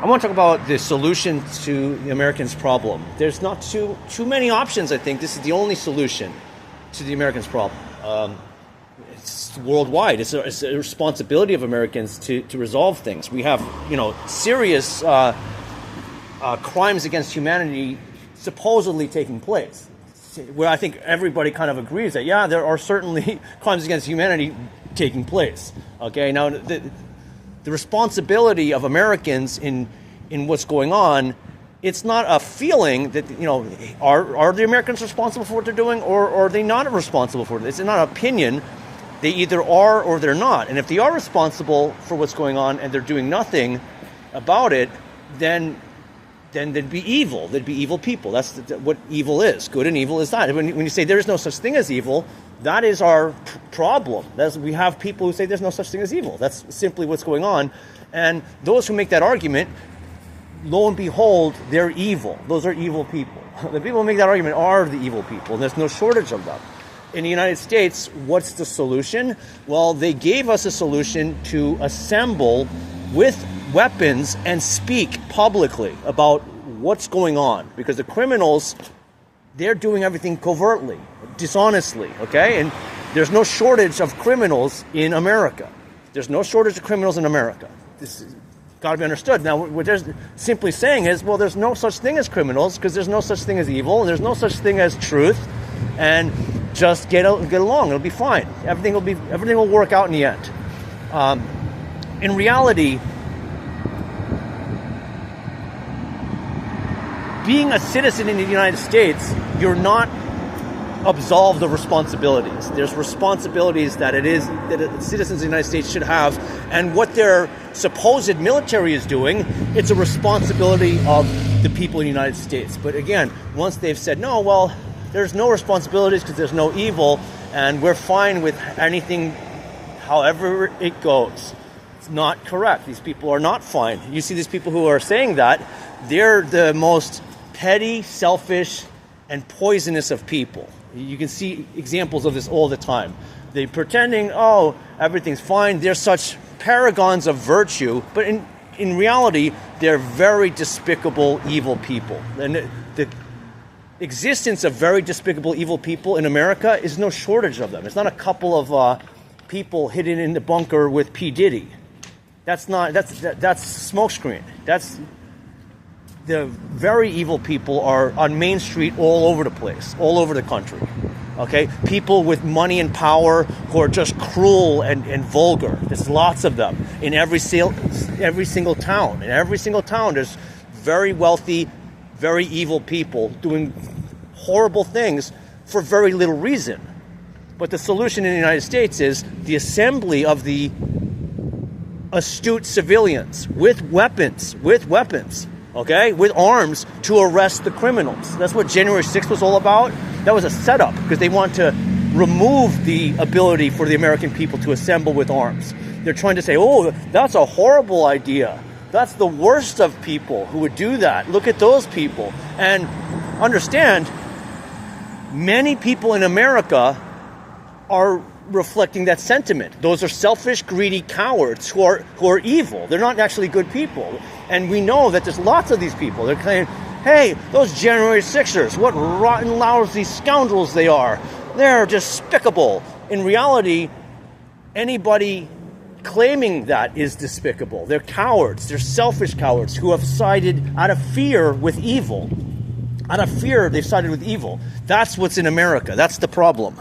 I want to talk about the solution to the Americans' problem. There's not too many options, I think. This is the only solution to the Americans' problem. It's worldwide. It's a responsibility of Americans to resolve things. We have, serious crimes against humanity supposedly taking place, where I think everybody kind of agrees that, yeah, there are certainly crimes against humanity taking place. Okay, now the responsibility of Americans in what's going on, it's not a feeling that, are the Americans responsible for what they're doing, or are they not responsible for it? It's not an opinion. They either are or they're not. And if they are responsible for what's going on and they're doing nothing about it, then there'd be evil. There'd be evil people. That's what evil is. Good and evil is that. When you say there is no such thing as evil, that is our problem. We have people who say there's no such thing as evil. That's simply what's going on. And those who make that argument, lo and behold, they're evil. Those are evil people. The people who make that argument are the evil people, and there's no shortage of them. In the United States, what's the solution? Well, they gave us a solution to assemble with weapons and speak publicly about what's going on. Because the criminals, they're doing everything covertly, dishonestly, okay? And there's no shortage of criminals in America. There's no shortage of criminals in America. This has got to be understood. Now, what they're simply saying is, well, there's no such thing as criminals because there's no such thing as evil. There's no such thing as truth. And just get along. It'll be fine. Everything will work out in the end. In reality, being a citizen in the United States, you're not absolved of responsibilities. There's responsibilities that citizens of the United States should have, and what their supposed military is doing, it's a responsibility of the people in the United States. But again, once they've said, no, well, there's no responsibilities because there's no evil, and we're fine with anything however it goes. It's not correct. These people are not fine. You see these people who are saying that, they're the most petty, selfish, and poisonous of people. You can see examples of this all the time. They're pretending, oh, everything's fine. They're such paragons of virtue, but in reality, they're very despicable, evil people. And the existence of very despicable, evil people in America is no shortage of them. It's not a couple of people hidden in the bunker with P. Diddy. That's smokescreen. The very evil people are on Main Street all over the place, all over the country. Okay, people with money and power who are just cruel and vulgar. There's lots of them in every single town. In every single town, there's very wealthy, very evil people doing horrible things for very little reason. But the solution in the United States is the assembly of the astute civilians with weapons, okay, with arms to arrest the criminals. That's what January 6th was all about. That was a setup because they want to remove the ability for the American people to assemble with arms. They're trying to say, oh, that's a horrible idea. That's the worst of people who would do that. Look at those people. And understand, many people in America are reflecting that sentiment. Those are selfish, greedy cowards who are evil. They're not actually good people. And we know that there's lots of these people. They're saying, hey, those January 6ers, what rotten, lousy scoundrels they are. They're despicable. In reality, anybody claiming that is despicable. They're cowards. They're selfish cowards who have sided out of fear with evil. Out of fear, they've sided with evil. That's what's in America. That's the problem.